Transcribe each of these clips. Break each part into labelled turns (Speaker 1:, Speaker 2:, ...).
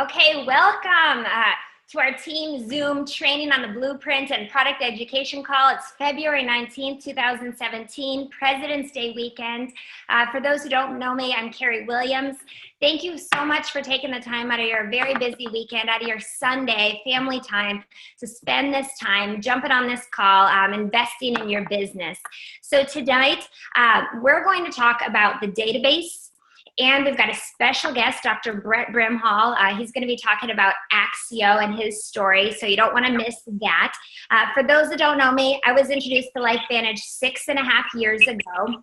Speaker 1: Okay, welcome to our team Zoom training on the blueprint and product education call. It's February 19th, 2017, President's Day weekend. For those who don't know me, I'm Kerry Williams. Thank you so much for taking the time out of your very busy weekend, out of your Sunday family time to spend this time jumping on this call, investing in your business. So tonight, we're going to talk about the database. And we've got a special guest, Dr. Brimhall. He's going to be talking about Axio and his story, so you don't want to miss that. For those that don't know me, I was introduced to LifeVantage 6.5 years ago.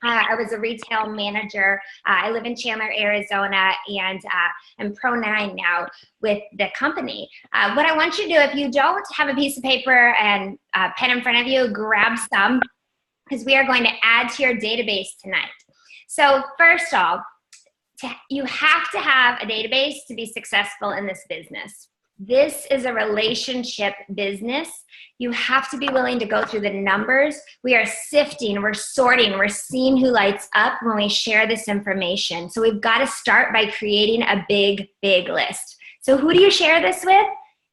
Speaker 1: I was a retail manager. I live in Chandler, Arizona, and I'm Pro 9 now with the company. What I want you to do, if you don't have a piece of paper and a pen in front of you, grab some, because we are going to add to your database tonight. So first off, you have to have a database to be successful in this business. This is a relationship business. You have to be willing to go through the numbers. We are sifting, we're sorting, we're seeing who lights up when we share this information. So we've got to start by creating a big list. So who do you share this with?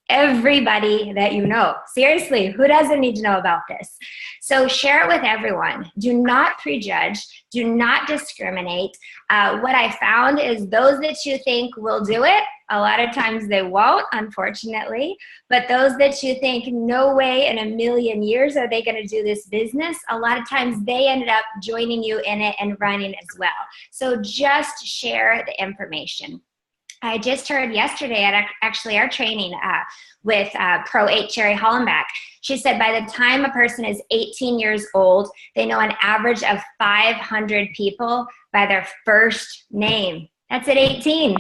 Speaker 1: Everybody that you know. Seriously, who doesn't need to know about this? So share it with everyone. Do not prejudge. Do not discriminate. What I found is those that you think will do it, a lot of times they won't, unfortunately. But those that you think, no way in a million years are they going to do this business, a lot of times they ended up joining you in it and running as well. So just share the information. I just heard yesterday at actually our training with Pro 8 Sherry Hollenbach. She said by the time a person is 18 years old, they know an average of 500 people by their first name. That's at 18.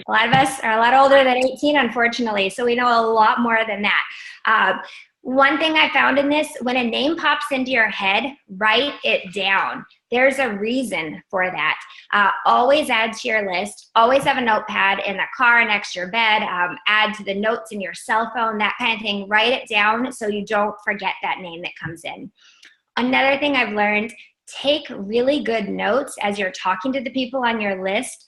Speaker 1: A lot of us are a lot older than 18, unfortunately, so we know a lot more than that. One thing I found in this, when a name pops into your head, write it down. There's a reason for that. Always add to your list. Always have a notepad in the car next to your bed. Add to the notes in your cell phone, that kind of thing. Write it down so you don't forget that name that comes in. Another thing I've learned, take really good notes as you're talking to the people on your list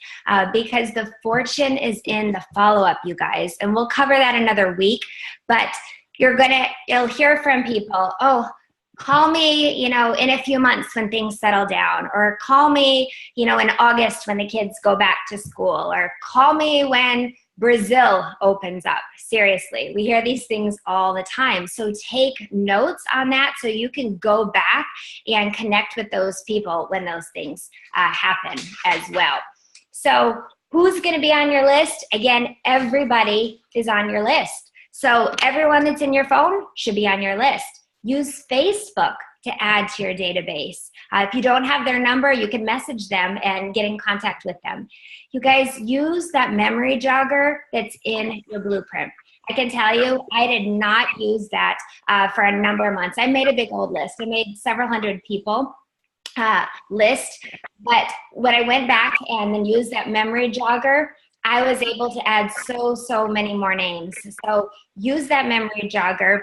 Speaker 1: because the fortune is in the follow-up, you guys. And we'll cover that another week. But you'll hear from people, oh, call me, in a few months when things settle down, or call me, in August when the kids go back to school, or call me when Brazil opens up. Seriously, we hear these things all the time. So take notes on that so you can go back and connect with those people when those things happen as well. So who's going to be on your list? Again, everybody is on your list. So everyone that's in your phone should be on your list. Use Facebook to add to your database. If you don't have their number, you can message them and get in contact with them. You guys, use that memory jogger that's in your blueprint. I can tell you, I did not use that for a number of months. I made a big old list. I made several hundred people list, but when I went back and then used that memory jogger, I was able to add so many more names. So use that memory jogger.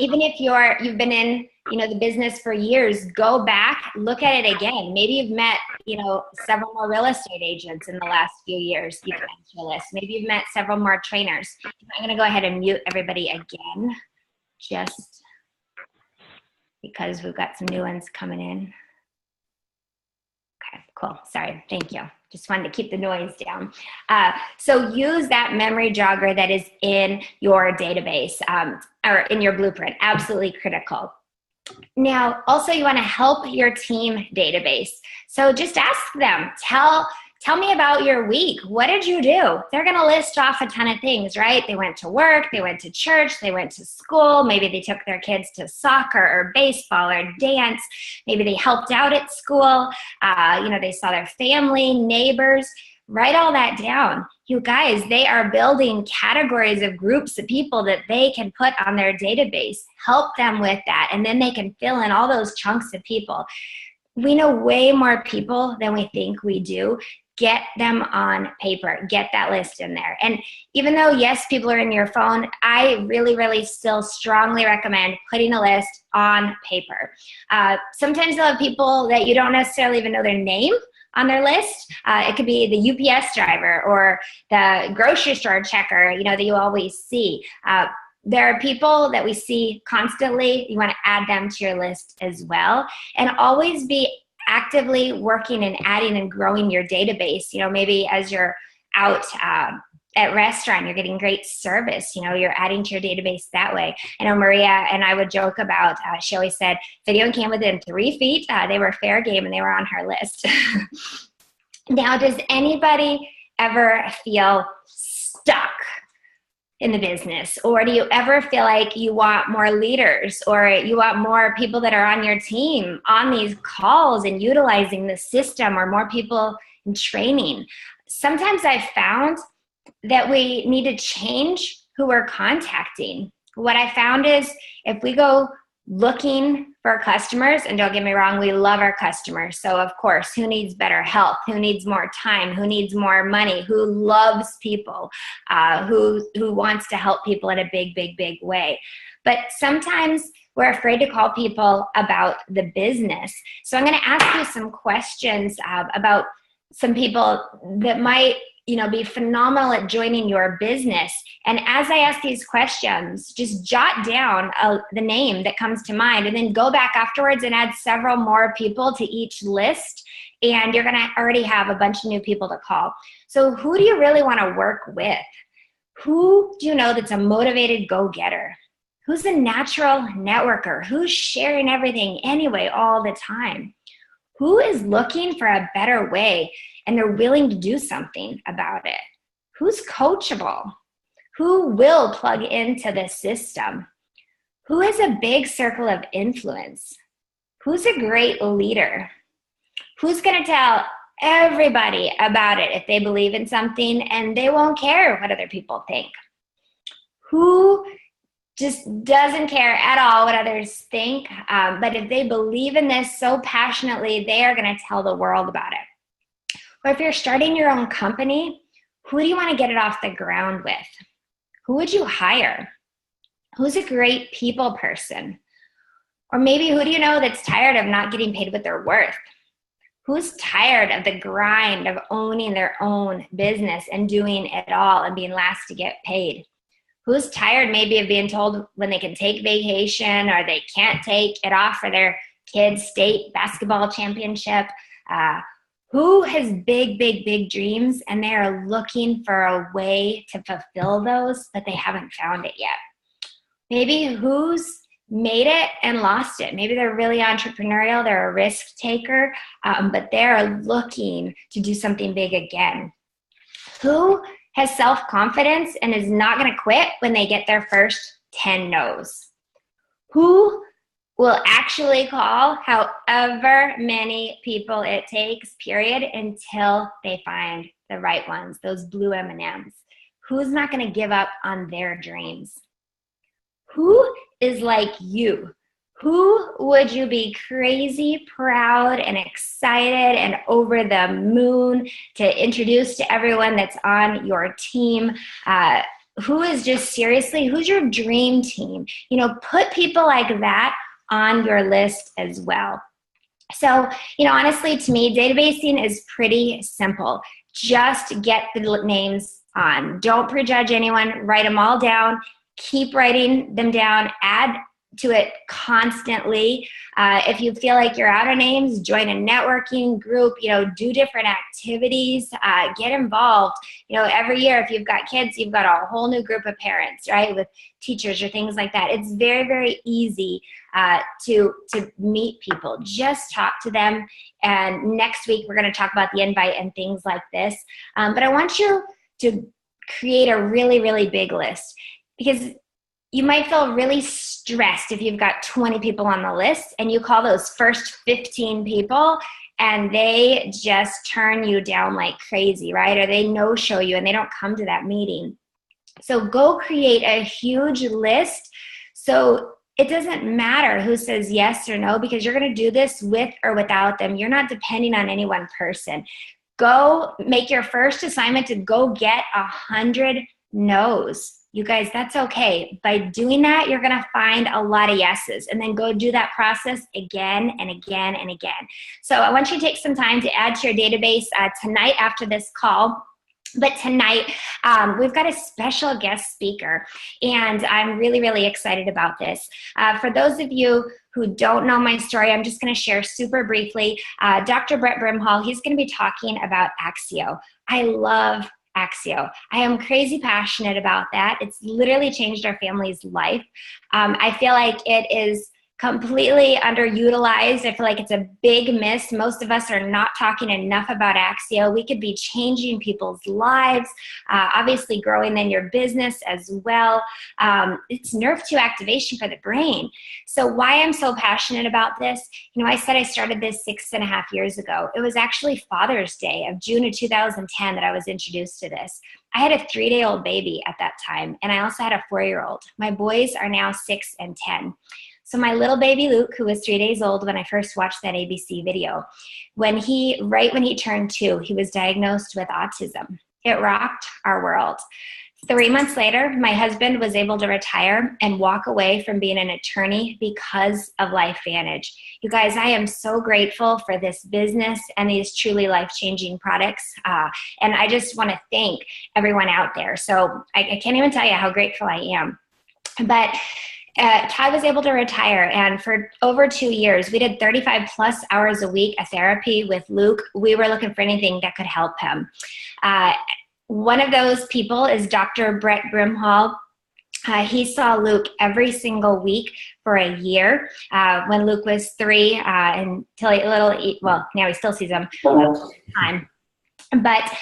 Speaker 1: Even if you've been in, the business for years, go back, look at it again. Maybe you've met, several more real estate agents in the last few years. You can add to your list. Maybe you've met several more trainers. I'm going to go ahead and mute everybody again, just because we've got some new ones coming in. Okay, cool. Sorry. Thank you. Just wanted to keep the noise down. So use that memory jogger that is in your database or in your blueprint. Absolutely critical. Now, also you want to help your team database. So just ask them, tell me about your week. What did you do? They're going to list off a ton of things, right? They went to work, they went to church, they went to school. Maybe they took their kids to soccer or baseball or dance. Maybe they helped out at school. They saw their family, neighbors. Write all that down. You guys, they are building categories of groups of people that they can put on their database. Help them with that, and then they can fill in all those chunks of people. We know way more people than we think we do. Get them on paper. Get that list in there. And even though, yes, people are in your phone, I really still strongly recommend putting a list on paper. Sometimes you'll have people that you don't necessarily even know their name on their list. It could be the UPS driver or the grocery store checker, you know, that you always see. There are people that we see constantly. You want to add them to your list as well, and always be actively working and adding and growing your database. You know, maybe as you're out at restaurant, you're getting great service, you know, you're adding to your database that way. I know Maria and I would joke about, she always said, if anyone came within 3 feet, they were fair game and they were on her list. Now, does anybody ever feel stuck in the business? Or do you ever feel like you want more leaders, or you want more people that are on your team on these calls and utilizing the system, or more people in training? Sometimes I've found that we need to change who we're contacting. What I found is if we go looking for customers, and don't get me wrong, we love our customers. So of course, who needs better health? Who needs more time? Who needs more money? Who loves people? Who wants to help people in a big, big, big way? But sometimes we're afraid to call people about the business. So I'm going to ask you some questions about some people that might, you know, be phenomenal at joining your business. And as I ask these questions, just jot down the name that comes to mind, and then go back afterwards and add several more people to each list. And you're going to already have a bunch of new people to call. So who do you really want to work with? Who do you know that's a motivated go-getter? Who's a natural networker? Who's sharing everything anyway all the time? Who is looking for a better way and they're willing to do something about it? Who's coachable? Who will plug into the system? Who has a big circle of influence? Who's a great leader? Who's going to tell everybody about it if they believe in something and they won't care what other people think? Who just doesn't care at all what others think, but if they believe in this so passionately, they are going to tell the world about it? Or if you're starting your own company, who do you want to get it off the ground with? Who would you hire? Who's a great people person? Or maybe who do you know that's tired of not getting paid what they're worth? Who's tired of the grind of owning their own business and doing it all and being last to get paid? Who's tired maybe of being told when they can take vacation or they can't take it off for their kids' state basketball championship? Who has big, big, big dreams and they are looking for a way to fulfill those, but they haven't found it yet? Maybe who's made it and lost it. Maybe they're really entrepreneurial, they're a risk taker, but they're looking to do something big again. Who has self-confidence and is not going to quit when they get their first 10 no's? Who will actually call however many people it takes, period, until they find the right ones, those blue M&Ms? Who's not going to give up on their dreams? Who is like you? Who would you be crazy proud and excited and over the moon to introduce to everyone that's on your team? Who is just seriously, who's your dream team? You know, put people like that on your list as well. So, you know, honestly, to me, databasing is pretty simple. Just get the names on. Don't prejudge anyone. Write them all down. Keep writing them down. Add to it constantly. If you feel like you're out of names, join a networking group, you know, do different activities, get involved. You know, every year, if you've got kids, you've got a whole new group of parents, right? With teachers or things like that. It's very, very easy to meet people. Just talk to them. And next week, we're going to talk about the invite and things like this. But I want you to create a really, really big list, because you might feel really stressed if you've got 20 people on the list and you call those first 15 people and they just turn you down like crazy, right? Or they no-show you and they don't come to that meeting. So go create a huge list so it doesn't matter who says yes or no, because you're going to do this with or without them. You're not depending on any one person. Go make your first assignment to go get 100 no's. You guys, that's okay. By doing that, you're going to find a lot of yeses, and then go do that process again and again and again. So I want you to take some time to add to your database tonight after this call. But tonight, we've got a special guest speaker, and I'm really, really excited about this. For those of you who don't know my story, I'm just going to share super briefly. Dr. Brett Brimhall, he's going to be talking about Axio. I love Axio. I am crazy passionate about that. It's literally changed our family's life. I feel like it is completely underutilized. I feel like it's a big miss. Most of us are not talking enough about Axio. We could be changing people's lives, obviously growing in your business as well. It's nerve 2 activation for the brain. So why I'm so passionate about this, I said I started this 6.5 years ago. It was actually Father's Day of June of 2010 that I was introduced to this. I had a 3-day-old baby at that time, and I also had a 4-year-old. My boys are now 6 and 10. So my little baby Luke, who was 3 days old when I first watched that ABC video, right when he turned 2, he was diagnosed with autism. It rocked our world. 3 months later, my husband was able to retire and walk away from being an attorney because of LifeVantage. You guys, I am so grateful for this business and these truly life-changing products. And I just want to thank everyone out there. So I can't even tell you how grateful I am. But Ty was able to retire, and for over 2 years, we did 35 plus hours a week of therapy with Luke. We were looking for anything that could help him. One of those people is Dr. Brett Brimhall. He saw Luke every single week for a year when Luke was 3 until now he still sees him all the time. But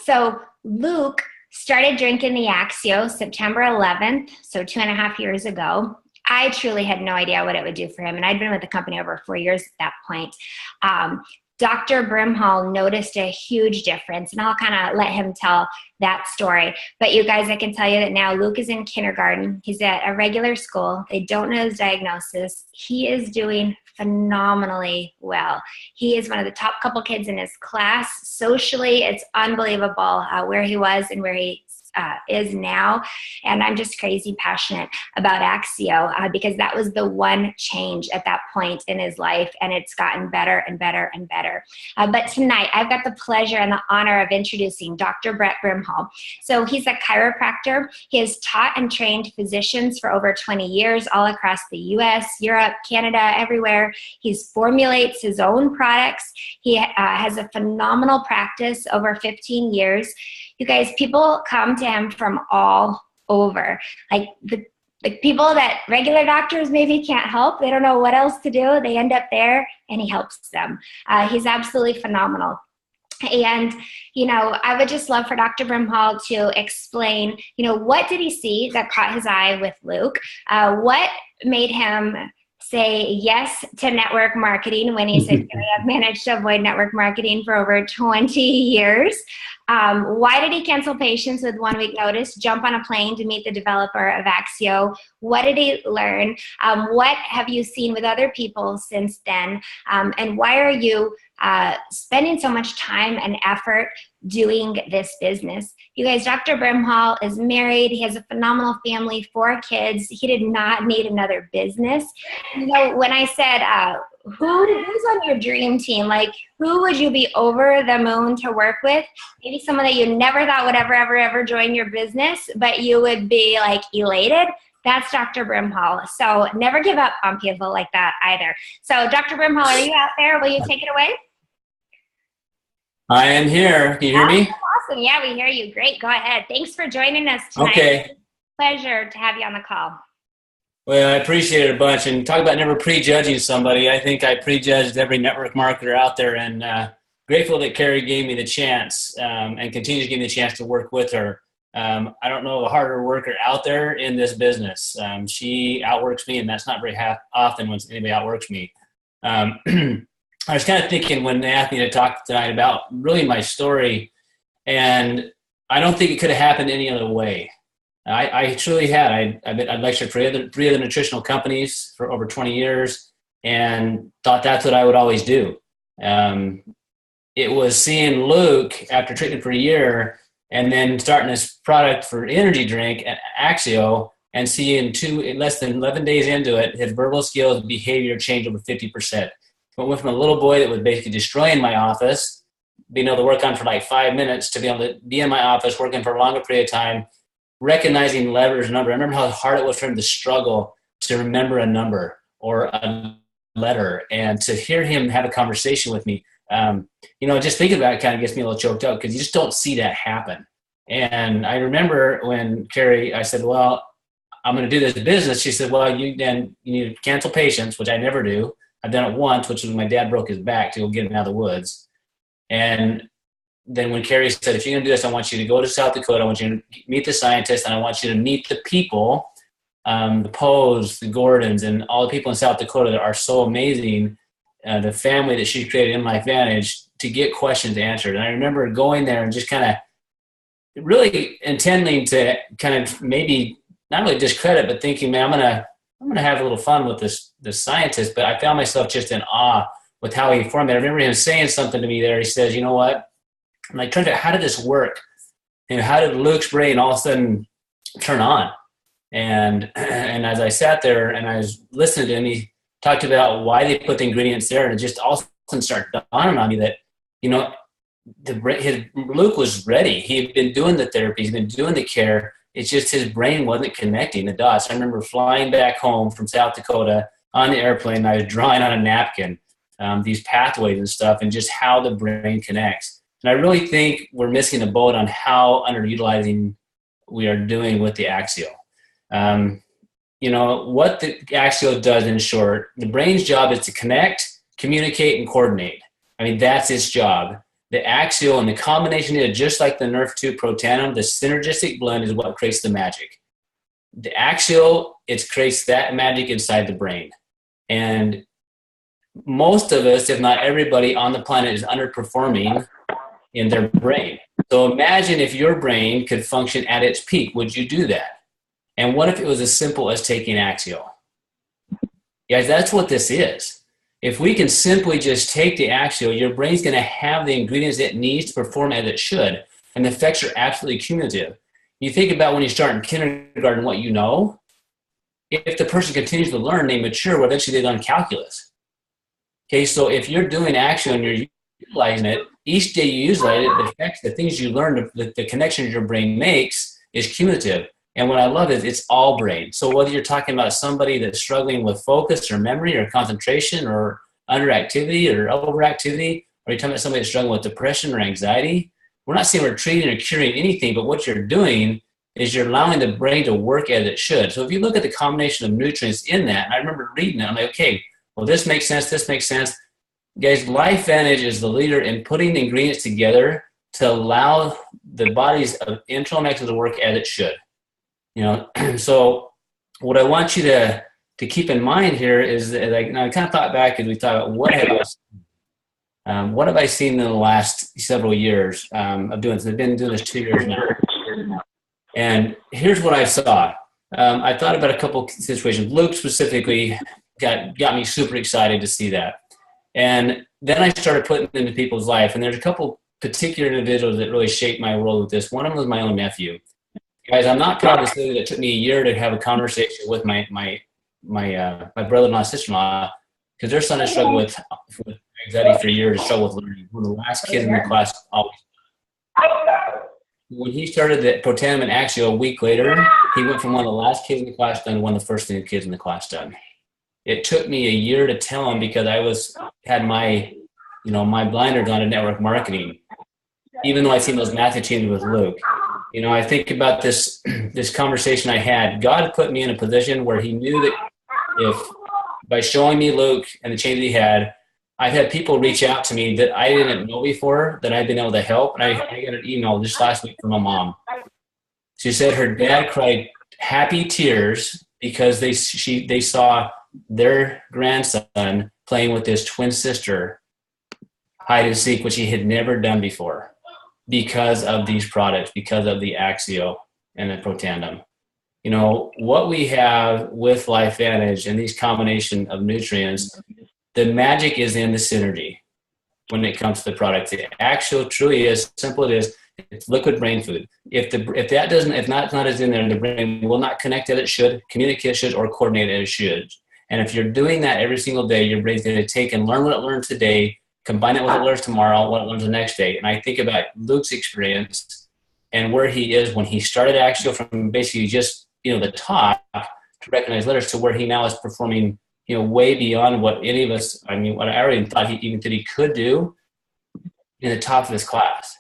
Speaker 1: so Luke started drinking the Axio September 11th, so 2.5 years ago. I truly had no idea what it would do for him, and I'd been with the company over 4 years at that point. Dr. Brimhall noticed a huge difference, and I'll kind of let him tell that story. But you guys, I can tell you that now Luke is in kindergarten. He's at a regular school. They don't know his diagnosis. He is doing phenomenally well. He is one of the top couple kids in his class. Socially, it's unbelievable where he was and where he is now. And I'm just crazy passionate about Axio because that was the one change at that point in his life, and it's gotten better and better and better. But tonight, I've got the pleasure and the honor of introducing Dr. Brett Brimhall. So he's a chiropractor. He has taught and trained physicians for over 20 years all across the US, Europe, Canada, everywhere. He formulates his own products. He has a phenomenal practice over 15 years. You guys, people come to him from all over. Like the people that regular doctors maybe can't help. They don't know what else to do. They end up there, and he helps them. He's absolutely phenomenal. And, I would just love for Dr. Brimhall to explain, what did he see that caught his eye with Luke? What made him say yes to network marketing when he said, I've managed to avoid network marketing for over 20 years. Why did he cancel patients with 1 week notice, jump on a plane to meet the developer of Axio? What did he learn? What have you seen with other people since then? And why are you spending so much time and effort doing this business? You guys, Dr. Brimhall is married. He has a phenomenal family, 4 kids. He did not need another business. When I said, who's on your dream team? Like, who would you be over the moon to work with? Maybe someone that you never thought would ever join your business, but you would be like elated. That's Dr. Brimhall. So never give up on people like that either. So Dr. Brimhall, are you out there? Will you take it away?
Speaker 2: I am here. Can you hear me?
Speaker 1: Awesome. Yeah, we hear you. Great. Go ahead. Thanks for joining us tonight.
Speaker 2: Okay.
Speaker 1: Pleasure to have you on the call.
Speaker 2: Well, I appreciate it a bunch. And talk about never prejudging somebody. I think I prejudged every network marketer out there, and grateful that Kerry gave me the chance and continues to give me the chance to work with her. I don't know a harder worker out there in this business. She outworks me, and that's not very often when anybody outworks me. I was kind of thinking when they asked me to talk tonight about really my story, and I don't think it could have happened any other way. I truly had. I'd lectured for three other nutritional companies for over 20 years and thought that's what I would always do. It was seeing Luke after treatment for a year and then starting this product for energy drink, Axio, and seeing less than 11 days into it, his verbal skills and behavior changed over 50%. But went from a little boy that was basically destroying my office, being able to work on for like 5 minutes, to be able to be in my office working for a longer period of time, recognizing letters and number. I remember how hard it was for him to struggle to remember a number or a letter, and to hear him have a conversation with me. Just thinking about it kind of gets me a little choked up, because you just don't see that happen. And I remember when Kerry, I said, well, I'm going to do this business. She said, well, you need to cancel patients, which I never do. I've done it once, which was when my dad broke his back to go get him out of the woods. And then when Kerry said, if you're going to do this, I want you to go to South Dakota. I want you to meet the scientists, and I want you to meet the people, the Poes, the Gordons, and all the people in South Dakota that are so amazing, the family that she created in Life Vantage, to get questions answered. And I remember going there and just kind of really intending to kind of maybe not really discredit, but thinking, man, I'm gonna have a little fun with this scientist. But I found myself just in awe with how he formed it. I remember him saying something to me there. He says, you know what? I'm like, trying to, how did this work? And how did Luke's brain all of a sudden turn on? And as I sat there and I was listening to him, he talked about why they put the ingredients there, and it just all of a sudden started dawning on me that, Luke was ready. He had been doing the therapy. He's been doing the care. It's just his brain wasn't connecting the dots. I remember flying back home from South Dakota on the airplane, and I was drawing on a napkin these pathways and stuff, and just how the brain connects. And I really think we're missing the boat on how underutilizing we are doing with the Axio. What the Axio does, in short, the brain's job is to connect, communicate, and coordinate. I mean, that's its job. The Axio and the combination of it, just like the Nerf 2 Protanum, the synergistic blend is what creates the magic. The Axio, it creates that magic inside the brain. And most of us, if not everybody on the planet, is underperforming in their brain. So imagine if your brain could function at its peak, would you do that? And what if it was as simple as taking Axio? Guys, that's what this is. If we can simply just take the Axio, your brain's going to have the ingredients it needs to perform as it should. And the effects are absolutely cumulative. You think about when you start in kindergarten, what you know. If the person continues to learn, they mature, well, eventually they learn calculus. Okay, so if you're doing Axio and you're utilizing it, each day you utilize it, the effects, the things you learn, the connections your brain makes is cumulative. And what I love is it's all brain. So whether you're talking about somebody that's struggling with focus or memory or concentration or underactivity or overactivity, or you're talking about somebody that's struggling with depression or anxiety, we're not saying we're treating or curing anything, but what you're doing is you're allowing the brain to work as it should. So if you look at the combination of nutrients in that, and I remember reading it, I'm like, okay, well, this makes sense, this makes sense. Guys, Life Vantage is the leader in putting the ingredients together to allow the body's internal mechanism to work as it should. So what I want you to keep in mind here is that, I kind of thought back as we thought about what have I seen in the last several years of doing this. I've been doing this 2 years now. And here's what I saw. I thought about a couple situations. Luke specifically got me super excited to see that. And then I started putting it into people's life. And there's a couple particular individuals that really shaped my world with this. One of them was my own nephew. Guys, I'm not proud to say that it took me a year to have a conversation with my brother-in-law, sister-in-law, because their son has struggled with anxiety for years, struggled with learning. One of the last kids in the class always. When he started the Protanum and Axio a week later, he went from one of the last kids in the class done to one of the first kids in the class done. It took me a year to tell him because I had my blinders on to network marketing, even though I seen those massive changes with Luke. I think about this conversation I had. God put me in a position where he knew that if by showing me Luke and the change he had, I've had people reach out to me that I didn't know before that I've been able to help. And I got an email just last week from my mom. She said her dad cried happy tears because they saw their grandson playing with his twin sister hide and seek, which he had never done before, because of these products, because of the Axio and the Protanum. What we have with Life Vantage and these combination of nutrients, the magic is in the synergy when it comes to the product. The Axio truly is simple. It It's liquid brain food. If not is in there, the brain will not connect as it should, communicate as it should, or coordinate as it should. And if you're doing that every single day, your brain's going to take and learn what it learned today, combine it with what it learns tomorrow, what it learns the next day. And I think about Luke's experience and where he is when he started Axial, from basically just, the top to recognize letters, to where he now is performing, way beyond what any of us, what I already thought he could do, in the top of his class.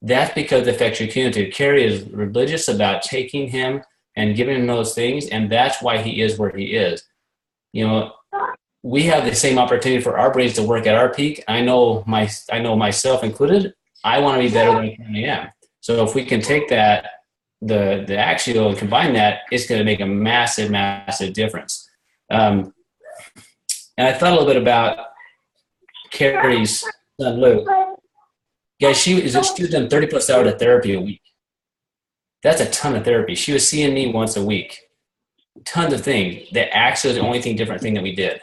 Speaker 2: That's because of the effects you're communicating. Kerry is religious about taking him and giving him those things, and that's why he is where he is. We have the same opportunity for our brains to work at our peak. I know myself included, I want to be better than I currently am. So if we can take that, the Axial, and combine that, it's going to make a massive, massive difference. And I thought a little bit about Kerry's son, Luke. Guys, she's done 30 plus hours of therapy a week. That's a ton of therapy. She was seeing me once a week. Tons of things. The Axial is the only different thing that we did.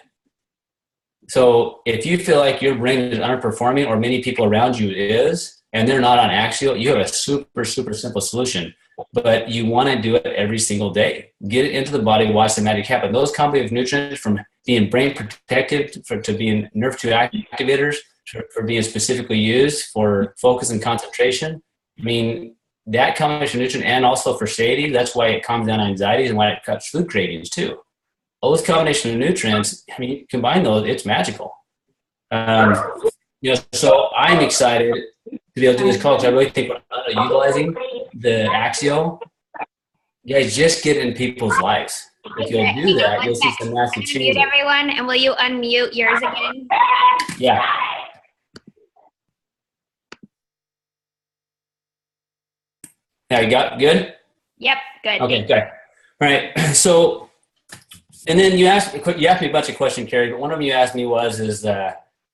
Speaker 2: So if you feel like your brain is underperforming, or many people around you is, and they're not on Axial, you have a super, super simple solution. But you want to do it every single day. Get it into the body, watch the magic happen. Those combinations of nutrients, from being brain protective to being nerve 2 activators, for being specifically used for focus and concentration. That combination of nutrient, and also for satiety, that's why it calms down anxieties and why it cuts food cravings too. Those combination of nutrients, you combine those, it's magical. So I'm excited to be able to do this call, because I really think we're underutilizing the Axial. You guys, just get in people's lives. If you'll do that, you'll see some massive changes.
Speaker 1: Mute everyone, and will you unmute yours again?
Speaker 2: Yeah. Now you got good?
Speaker 1: Yep, good.
Speaker 2: Okay, good. All right. So, and then you asked me a bunch of questions, Kerry, but one of them you asked me was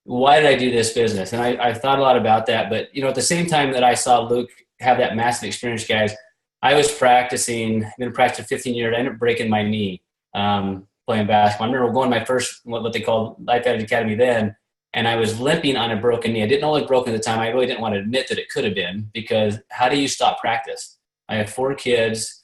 Speaker 2: why did I do this business? And I thought a lot about that. But, at the same time that I saw Luke have that massive experience, guys, I was practicing. I've been practicing 15 years. I ended up breaking my knee playing basketball. I remember going to my first, what they called Life Edge Academy then, and I was limping on a broken knee. I didn't know it was broken at the time. I really didn't want to admit that it could have been, because how do you stop practice? I have 4 kids,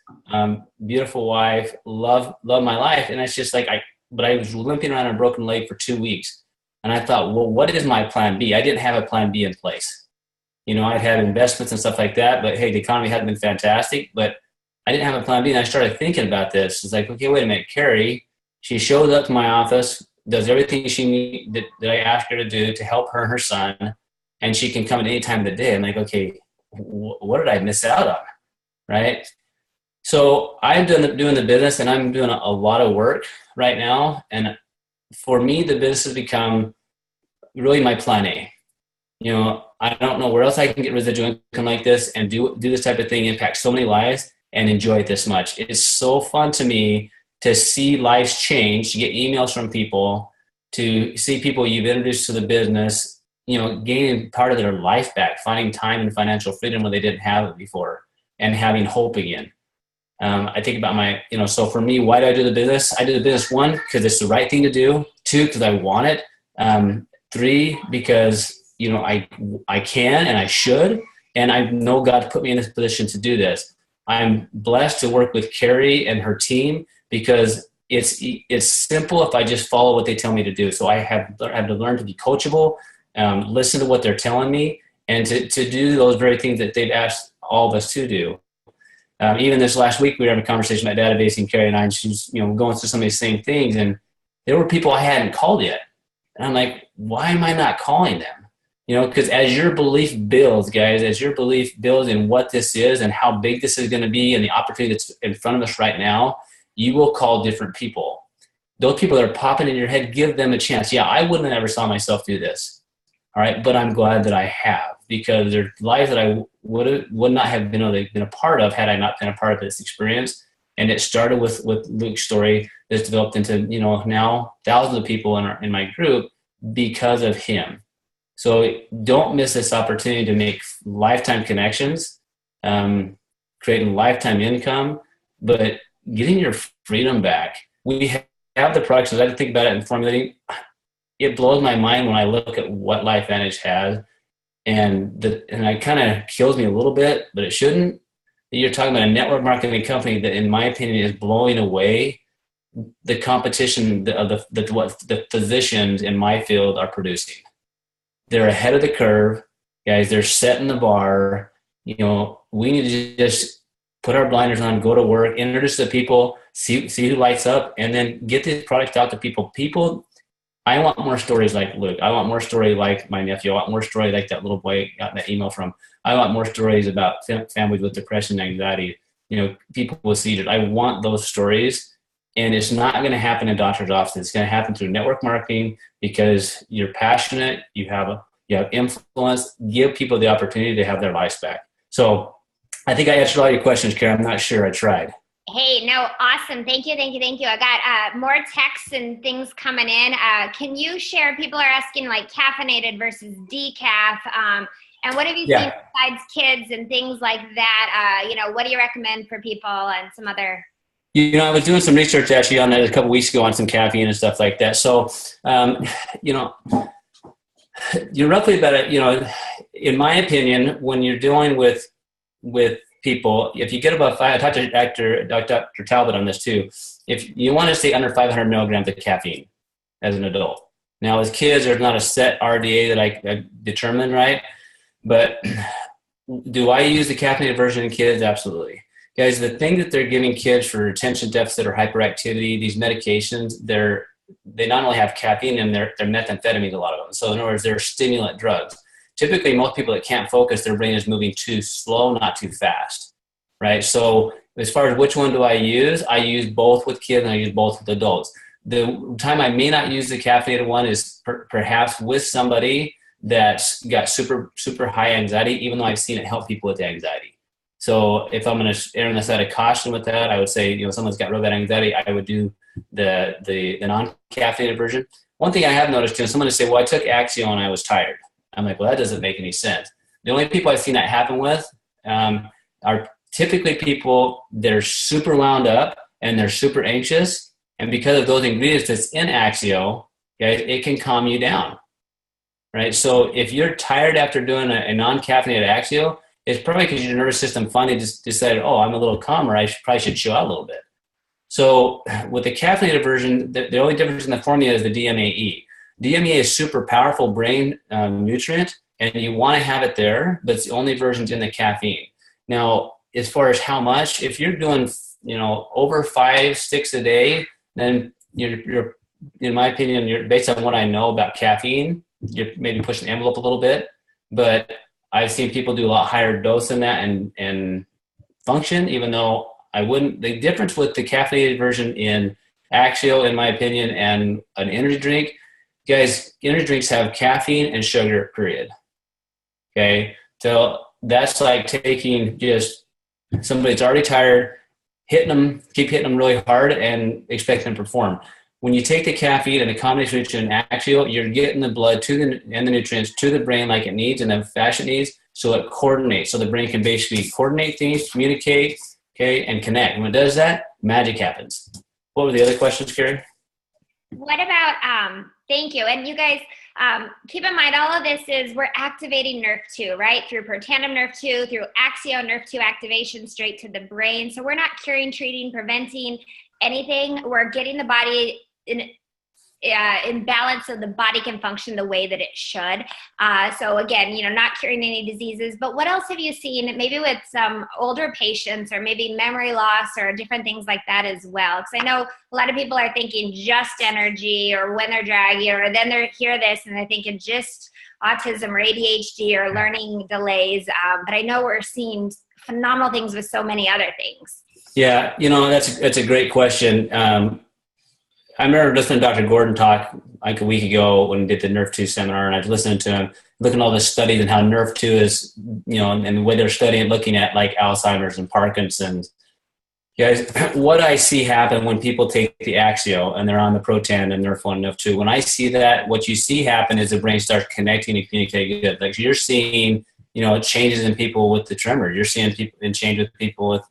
Speaker 2: beautiful wife, love my life. And it's just like, but I was limping around on a broken leg for 2 weeks. And I thought, well, what is my plan B? I didn't have a plan B in place. I'd had investments and stuff like that, but hey, the economy hadn't been fantastic, but I didn't have a plan B. And I started thinking about this. It's like, okay, wait a minute, Kerry, she shows up to my office, does everything she needs that I asked her to do to help her and her son, and she can come at any time of the day. I'm like, okay, what did I miss out on? Right? So I'm doing the business, and I'm doing a lot of work right now. And for me, the business has become really my plan A. I don't know where else I can get residual income like this and do this type of thing, impact so many lives, and enjoy it this much. It's so fun to me to see lives change, to get emails from people, to see people you've introduced to the business, gaining part of their life back, finding time and financial freedom when they didn't have it before, and having hope again. I think about so for me, why do I do the business? I do the business, 1, because it's the right thing to do. 2, because I want it. 3, because, I can and I should. And I know God put me in this position to do this. I'm blessed to work with Kerry and her team, because it's simple if I just follow what they tell me to do. So I have to learn to be coachable, listen to what they're telling me, and to do those very things that they've asked all of us to do. Even this last week, we were having a conversation about databasing, Kerry and I, and she's going through some of these same things. And there were people I hadn't called yet. And I'm like, why am I not calling them? Because as your belief builds, guys, as your belief builds in what this is and how big this is going to be and the opportunity that's in front of us right now, you will call different people. Those people that are popping in your head, give them a chance. Yeah, I wouldn't have ever saw myself do this. All right, but I'm glad that I have, because there's lives that I would not have been a part of had I not been a part of this experience. And it started with Luke's story that's developed into now thousands of people in my group because of him. So don't miss this opportunity to make lifetime connections, creating lifetime income, but getting your freedom back. We have the products. As I think about it and formulating, it blows my mind when I look at what LifeVantage has. And it kind of kills me a little bit, but it shouldn't. You're talking about a network marketing company that, in my opinion, is blowing away the competition of what the physicians in my field are producing. They're ahead of the curve, guys. They're setting the bar. We need to just put our blinders on, go to work, introduce the people, see who lights up, and then get this product out to people. I want more stories like Luke. I want more stories like my nephew. I want more stories like that little boy got that email from. I want more stories about families with depression and anxiety, people with seizures. I want those stories, and it's not going to happen in doctor's office. It's going to happen through network marketing because you're passionate, you have influence. Give people the opportunity to have their lives back. So I think I answered all your questions, Karen. I'm not sure. I tried.
Speaker 1: Hey, no, awesome. Thank you. I got more texts and things coming in. Can you share, people are asking like caffeinated versus decaf. And what have you seen besides kids and things like that? What do you recommend for people and some other?
Speaker 2: I was doing some research actually on that a couple weeks ago on some caffeine and stuff like that. So, you're roughly about it, in my opinion, when you're dealing with people, if you get above I talked to Dr. Talbot on this too. If you want to stay under 500 milligrams of caffeine as an adult. Now, as kids, there's not a set RDA that I determine, right? But do I use the caffeinated version in kids? Absolutely. Guys, the thing that they're giving kids for attention deficit or hyperactivity, these medications, they not only have caffeine in they're methamphetamines, a lot of them. So in other words, they're stimulant drugs. Typically, most people that can't focus, their brain is moving too slow, not too fast, right? So as far as which one do I use both with kids and I use both with adults. The time I may not use the caffeinated one is perhaps with somebody that's got super, super high anxiety, even though I've seen it help people with anxiety. So if I'm going to err on the side of caution with that, I would say, someone's got real bad anxiety, I would do the non-caffeinated version. One thing I have noticed, someone would say, well, I took Axio and I was tired. I'm like, well, that doesn't make any sense. The only people I've seen that happen with are typically people that are super wound up and they're super anxious. And because of those ingredients that's in Axio, guys, it can calm you down, right? So if you're tired after doing a non-caffeinated Axio, it's probably because your nervous system finally just decided, oh, I'm a little calmer. I probably should chill out a little bit. So with the caffeinated version, the only difference in the formula is the DMAE. DMAE is super powerful brain nutrient, and you want to have it there, but it's the only version's in the caffeine. Now, as far as how much, if you're doing, over 5 sticks a day, then you're in my opinion, you're based on what I know about caffeine, you're maybe pushing the envelope a little bit, but I've seen people do a lot higher dose than that and function, even though I wouldn't. The difference with the caffeinated version in Axio, in my opinion, and an energy drink, guys, energy drinks have caffeine and sugar, period. Okay? So that's like taking just somebody that's already tired, keep hitting them really hard and expecting them to perform. When you take the caffeine and the combination of nutrient and Axio, you're getting the blood and the nutrients to the brain like it needs and the fashion needs, so it coordinates. So the brain can basically coordinate things, communicate, okay, and connect. And when it does that, magic happens. What were the other questions, Kerry?
Speaker 1: What about, thank you. And you guys, keep in mind, all of this is we're activating NRF2, right? Through Protandim NRF2, through Axio NRF2 activation straight to the brain. So we're not curing, treating, preventing anything. We're getting the body in balance so the body can function the way that it should. So again, not curing any diseases, but what else have you seen maybe with some older patients or maybe memory loss or different things like that as well? Because I know a lot of people are thinking just energy or when they're draggy, or then they hear this and they're thinking just autism or ADHD or learning delays. But I know we're seeing phenomenal things with so many other things.
Speaker 2: Yeah, that's a great question. I remember listening to Dr. Gordon talk like a week ago when he did the NRF2 seminar, and I was listening to him, looking at all the studies and how NRF2 is, and the way they're studying, looking at like Alzheimer's and Parkinson's. Guys, what I see happen when people take the Axio and they're on the Protan and NRF1 and NRF2, when I see that, what you see happen is the brain starts connecting and communicating good. Like you're seeing, changes in people with the tremor. You're seeing people and change with people with,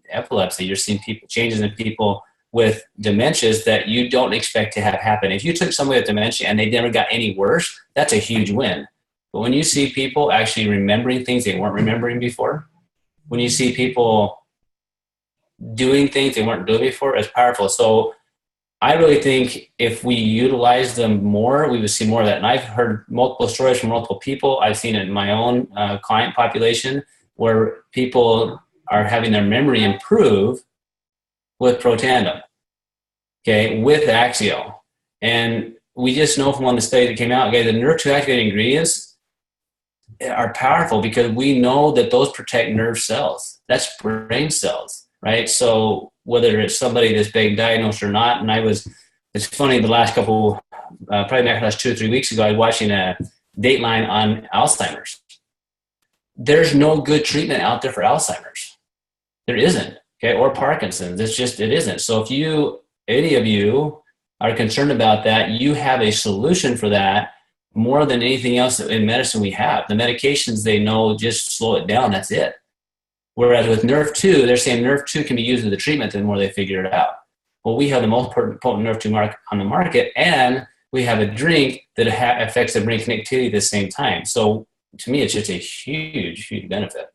Speaker 2: epilepsy. You're seeing changes in people with dementias that you don't expect to have happen. If you took somebody with dementia and they never got any worse, that's a huge win. But when you see people actually remembering things they weren't remembering before, when you see people doing things they weren't doing before, it's powerful. So I really think if we utilize them more, we would see more of that. And I've heard multiple stories from multiple people. I've seen it in my own client population where people are having their memory improve with Protandim, okay, with Axio. And we just know from one of the studies that came out, okay, the nerve 2 activating ingredients are powerful because we know that those protect nerve cells. That's brain cells, right? So whether it's somebody that's being diagnosed or not, and it's funny, the last couple, probably the last 2 or 3 weeks ago, I was watching a Dateline on Alzheimer's. There's no good treatment out there for Alzheimer's. There isn't, okay, or Parkinson's. It isn't. So if any of you are concerned about that, you have a solution for that more than anything else in medicine we have. The medications, they know just slow it down, that's it. Whereas with Nerve 2, they're saying Nerve 2 can be used as a treatment the more they figure it out. Well, we have the most potent Nerve 2 on the market, and we have a drink that affects the brain connectivity at the same time. So to me, it's just a huge, huge benefit.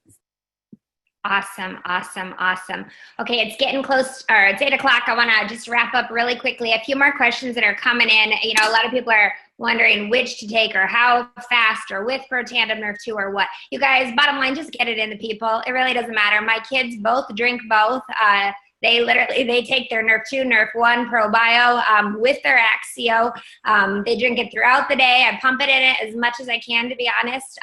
Speaker 1: Awesome, awesome, awesome. Okay, it's getting close, or it's 8 o'clock. I want to just wrap up really quickly. A few more questions that are coming in. You know, a lot of people are wondering which to take or how fast or with Protandim Nerve 2 or what. You guys, bottom line, just get it into people. It really doesn't matter. My kids both drink both. They take their Nerve 2, Nerve 1 ProBio with their Axio. They drink it throughout the day. I pump it in it as much as I can, to be honest,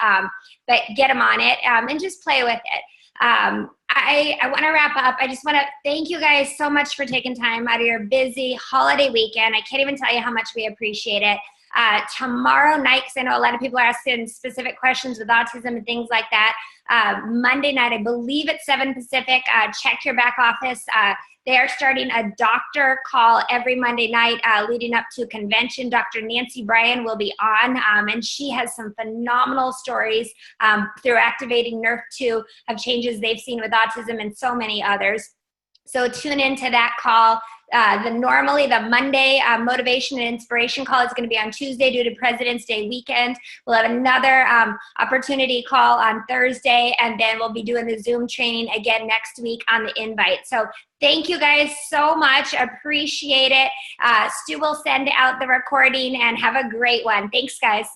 Speaker 1: but get them on it and just play with it. I want to wrap up. I just want to thank you guys so much for taking time out of your busy holiday weekend. I can't even tell you how much we appreciate it. Tomorrow night, because I know a lot of people are asking specific questions with autism and things like that. Monday night, I believe it's 7 Pacific. Check your back office. They are starting a doctor call every Monday night leading up to convention. Dr. Nancy Bryan will be on, and she has some phenomenal stories through activating Nerve 2 of changes they've seen with autism and so many others. So tune into that call. Normally the Monday motivation and inspiration call is going to be on Tuesday due to President's Day weekend. We'll have another opportunity call on Thursday, and then we'll be doing the Zoom training again next week on the invite. So thank you guys so much. Appreciate it. Stu will send out the recording, and have a great one. Thanks, guys.